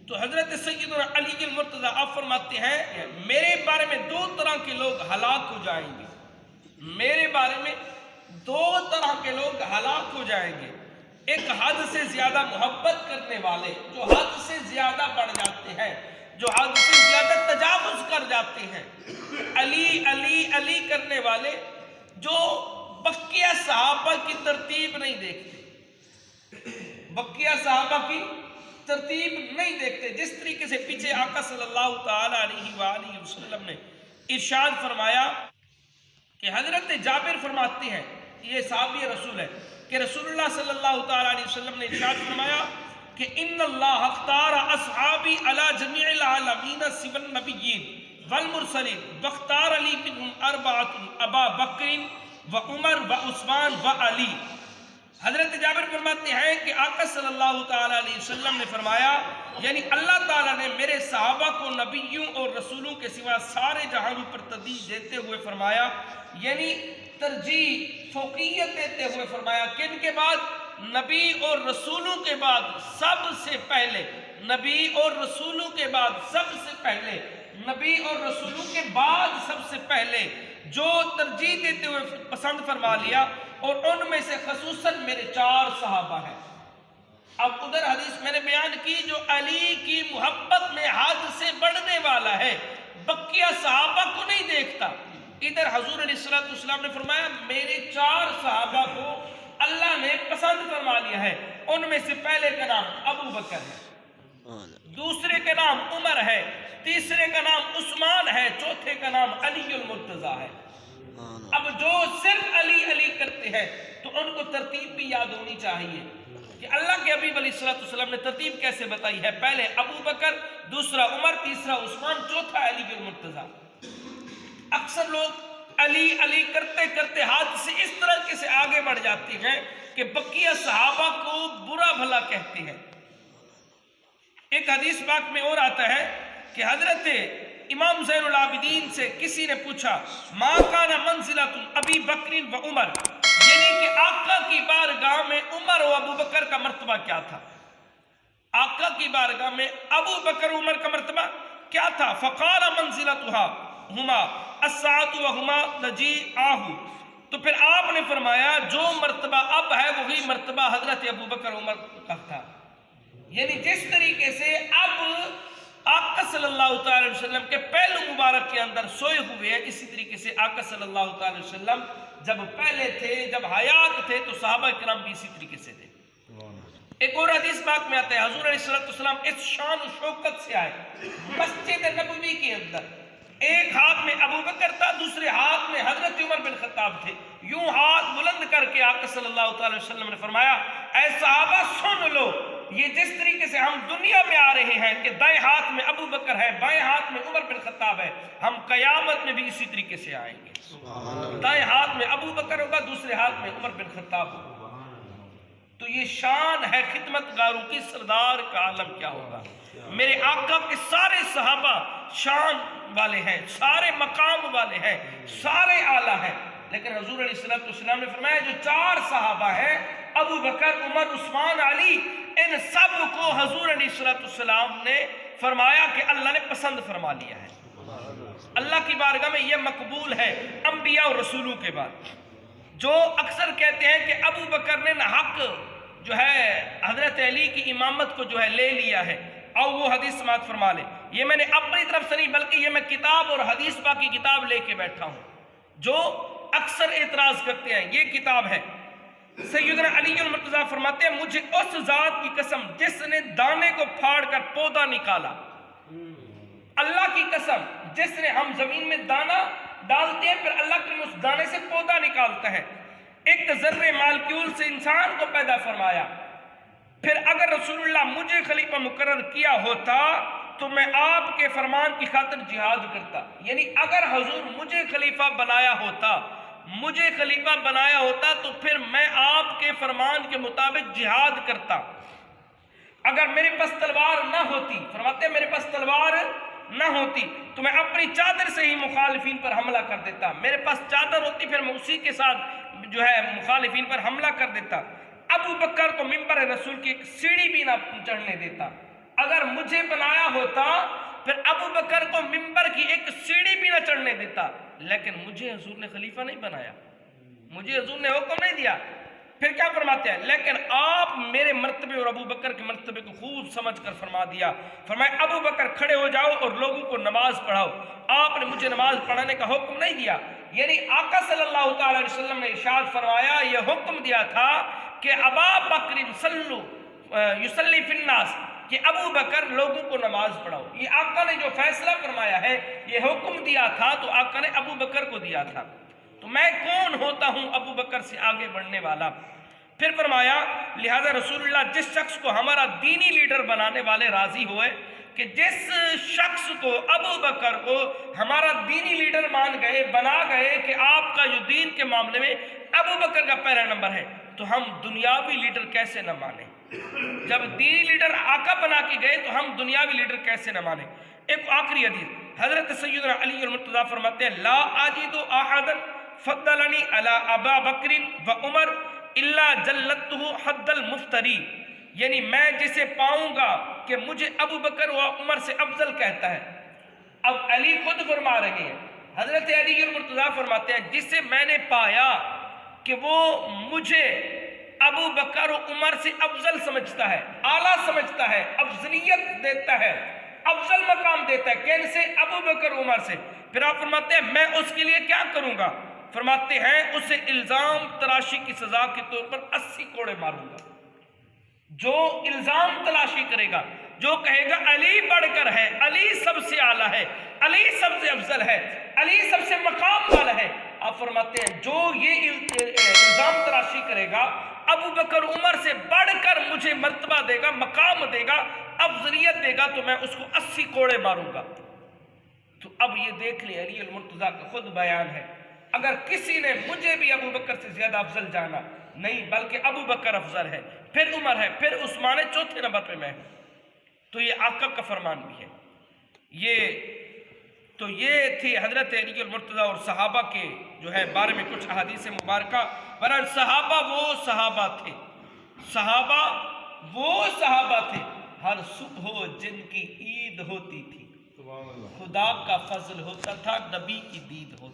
تو حضرت سیدنا علی المرتضیٰ آپ فرماتے ہیں میرے بارے میں دو طرح کے لوگ ہلاک ہو جائیں گے، میرے بارے میں دو طرح کے لوگ ہلاک ہو جائیں گے۔ ایک حد سے زیادہ محبت کرنے والے، جو حد سے زیادہ بڑھ جاتے ہیں، جو حد سے زیادہ تجاوز کر جاتے ہیں، علی علی علی کرنے والے، جو بقیہ صحابہ کی ترتیب نہیں دیکھتے، بقیہ صحابہ کی ترتیب نہیں دیکھتے۔ جس طریقے سے پیچھے آقا صلی اللہ تعالی علیہ وآلہ وسلم نے ارشاد فرمایا کہ حضرت جابر فرماتے ہیں، یہ صحابی رسول ہے، کہ رسول اللہ صلی اللہ تعالی علیہ وسلم نے ارشاد فرمایا کہ ان اللہ اختار اصحابی علی جمیع العالمین سوى النبیین والمرسلین واختار علی منہم اربعۃ ابا بکر و عمر و عثمان و علی۔ حضرت جابر فرماتے ہیں کہ آقا صلی اللہ تعالی علیہ وسلم نے فرمایا، یعنی اللہ تعالیٰ نے میرے صحابہ کو نبیوں اور رسولوں کے سوا سارے جہانوں پر ترجیح دیتے ہوئے فرمایا، یعنی ترجیح فوقیت دیتے ہوئے فرمایا کہ ان کے بعد نبی اور رسولوں کے بعد سب سے پہلے، نبی اور رسولوں کے بعد سب سے پہلے، نبی اور رسولوں کے بعد سب سے پہلے جو ترجیح دیتے ہوئے پسند فرما لیا، اور ان میں سے خصوصاً میرے 4 صحابہ ہیں۔ اب ادھر حدیث میں نے بیان کی جو علی کی محبت میں حد سے بڑھنے والا ہے، بقیہ صحابہ کو نہیں دیکھتا۔ ادھر حضور علیہ السلام نے فرمایا میرے 4 صحابہ کو اللہ نے پسند فرما لیا ہے، ان میں سے پہلے کا نام ابو بکر ہے، دوسرے کا نام عمر ہے، تیسرے کا نام عثمان ہے، چوتھے کا نام علی المرتضیٰ ہے۔ اب جو صرف علی علی کرتے ہیں تو ان کو ترتیب بھی یاد ہونی چاہیے کہ اللہ کے حبیب علیہ السلام نے ترتیب کیسے بتائی ہے، پہلے ابو بکر، دوسرا عمر، تیسرا عثمان، چوتھا علی المرتضیٰ۔ اکثر لوگ علی علی کرتے کرتے ہاتھ سے اس طرح سے آگے بڑھ جاتے ہیں کہ بقیہ صحابہ کو برا بھلا کہتے ہیں۔ ایک حدیث پاک میں اور آتا ہے کہ حضرت امام زین العابدین سے کسی نے پوچھا ما کان منزلۃ ابی بکر و عمر، یعنی کہ آقا کی بارگاہ میں عمر و ابو بکر کا مرتبہ کیا تھا، آقا کی بارگاہ میں ابو بکر عمر کا مرتبہ کیا تھا؟ فقال منزلتها ہما الساعۃ وہما نجیعہ، تو پھر آپ نے فرمایا جو مرتبہ اب ہے وہی مرتبہ حضرت ابو بکر عمر کا تھا، یعنی جس طریقے سے اب آقا صلی اللہ تعالی وسلم کے پہلو مبارک کے اندر سوئے ہوئے ہیں، اسی طریقے سے آقا صلی اللہ تعالی وسلم جب پہلے تھے، جب حیات تھے، تو صحابہ کرام بھی اسی طریقے سے تھے۔ ایک اور حدیث پاک میں آتا ہے حضور علیہ السلام اس شان و شوکت سے آئے مسجد نبوی کے اندر، ایک ہاتھ میں ابو بکر تھا، دوسرے ہاتھ میں حضرت عمر بن خطاب تھے، یوں ہاتھ بلند کر کے آقا صلی اللہ تعالی وسلم نے فرمایا اے صحابہ سن لو، یہ جس طریقے سے ہم دنیا میں آ رہے ہیں کہ دائیں ہاتھ میں ابو بکر ہے، بائیں ہاتھ میں عمر بن خطاب ہے، ہم قیامت میں بھی اسی طریقے سے آئیں گے، دائیں ہاتھ میں ابو بکر ہوگا، دوسرے ہاتھ میں عمر بن خطاب ہوگا۔ تو یہ شان ہے خدمت گاروں کی، سردار کا عالم کیا ہوگا۔ میرے آقا کے سارے صحابہ شان والے ہیں، سارے مقام والے ہیں، سارے اعلیٰ ہیں، لیکن حضور علیہ السلام نے فرمایا جو 4 صحابہ ہیں ابو بکر، عمر، عثمان، علی، ان سب کو حضور علیہ السلام نے فرمایا کہ اللہ نے پسند فرما لیا ہے، اللہ کی بارگاہ میں یہ مقبول ہے انبیاء اور رسولوں کے بعد۔ جو اکثر کہتے ہیں کہ ابو بکر نے حق جو ہے حضرت علی کی امامت کو جو ہے لے لیا ہے، اور وہ حدیث سماعت فرما لے، یہ میں نے اپنی طرف سے نہیں بلکہ یہ میں کتاب اور حدیث پاک کی کتاب لے کے بیٹھا ہوں۔ جو اکثر اعتراض کرتے ہیں یہ کتاب ہے، سیدنا علی المرتضیٰ فرماتے ہیں مجھے اس ذات کی قسم جس نے دانے کو پھاڑ کر پودا نکالا، اللہ کی قسم جس نے، ہم زمین میں دانہ ڈالتے ہیں پھر اللہ کریم اس دانے سے پودا نکالتا ہے، ایک ذرے مالکیول سے انسان کو پیدا فرمایا، پھر اگر رسول اللہ مجھے خلیفہ مقرر کیا ہوتا تو میں آپ کے فرمان کی خاطر جہاد کرتا، یعنی اگر حضور مجھے خلیفہ بنایا ہوتا، مجھے خلیفہ بنایا ہوتا تو پھر میں آپ کے فرمان کے مطابق جہاد کرتا، اگر میرے پاس تلوار نہ ہوتی، فرماتے ہیں میرے پاس تلوار نہ ہوتی تو میں اپنی چادر سے ہی مخالفین پر حملہ کر دیتا، میرے پاس چادر ہوتی پھر میں اسی کے ساتھ جو ہے مخالفین پر حملہ کر دیتا، ابو بکر کو منبر رسول کی ایک سیڑھی بھی نہ چڑھنے دیتا، اگر مجھے بنایا ہوتا پھر ابو بکر کو منبر کی ایک سیڑھی بھی نہ چڑھنے دیتا، لیکن مجھے حضور نے خلیفہ نہیں بنایا، مجھے حضور نے حکم نہیں دیا۔ پھر کیا فرماتے ہیں؟ لیکن آپ میرے مرتبے اور ابو بکر کے مرتبے کو خوب سمجھ کر فرما دیا، فرمایا ابو بکر کھڑے ہو جاؤ اور لوگوں کو نماز پڑھاؤ۔ آپ نے مجھے نماز پڑھانے کا حکم نہیں دیا، یعنی آقا صلی اللہ تعالی علیہ وسلم نے ارشاد فرمایا، یہ حکم دیا تھا کہ ابا بکر یصلی فی الناس، کہ ابو بکر لوگوں کو نماز پڑھاؤ۔ یہ آقا نے جو فیصلہ فرمایا ہے، یہ حکم دیا تھا تو آقا نے ابو بکر کو دیا تھا، تو میں کون ہوتا ہوں ابو بکر سے آگے بڑھنے والا؟ پھر فرمایا لہذا رسول اللہ جس شخص کو ہمارا دینی لیڈر بنانے والے راضی ہوئے، کہ جس شخص کو ابو بکر کو ہمارا دینی لیڈر مان گئے، بنا گئے کہ آپ کا جو دین کے معاملے میں ابو بکر کا پہلا نمبر ہے، تو ہم دنیاوی لیڈر کیسے نہ مانیں؟ جب دینی لیڈر آقا بنا کے گئے تو ہم دنیاوی لیڈر کیسے نہ مانیں؟ ایک آخری حدیث، حضرت سیدنا علی المرتضیٰ فرماتے ہیں لا اجد احدا فضلنی علی ابا بکر و عمر الا جلدته حد المفتری، یعنی میں جسے پاؤں گا کہ مجھے ابو بکر و عمر سے افضل کہتا ہے۔ اب علی خود فرما رہے ہیں، حضرت علی المرتضیٰ فرماتے ہیں جسے میں نے پایا کہ وہ مجھے ابو بکر و عمر سے افضل سمجھتا ہے، اعلیٰ سمجھتا ہے، افضلیت دیتا ہے، افضل مقام دیتا ہے، کن سے؟ ابو بکر عمر سے۔ پھر آپ فرماتے ہیں میں اس کے لیے کیا کروں گا؟ فرماتے ہیں اسے الزام تراشی کی سزا کے طور پر 80 کوڑے ماروں گا۔ جو الزام تلاشی کرے گا، جو کہے گا علی بڑھ کر ہے، علی سب سے اعلیٰ ہے، علی سب سے افضل ہے، علی سب سے مقام والا ہے، آپ فرماتے ہیں جو یہ الزام تراشی کرے گا، ابو بکر عمر سے بڑھ کر مجھے مرتبہ دے گا، مقام دے گا، افضلیت دے گا، تو میں اس کو 80 کوڑے ماروں گا۔ تو اب یہ دیکھ لیں علی المرتضیٰ کا خود بیان ہے، اگر کسی نے مجھے بھی ابو بکر سے زیادہ افضل جانا، نہیں بلکہ ابو بکر افضل ہے، پھر عمر ہے، پھر عثمان ہے، چوتھے نمبر پہ میں ہوں۔ تو یہ آقا کا فرمان بھی ہے۔ یہ تھی حضرت علی المرتضیٰ اور صحابہ کے جو ہے بارے میں کچھ احادیث مبارکہ۔ برحال صحابہ وہ صحابہ تھے، صحابہ وہ صحابہ تھے، ہر صبح جن کی عید ہوتی تھی، خدا کا فضل ہوتا تھا، نبی کی دید ہوتی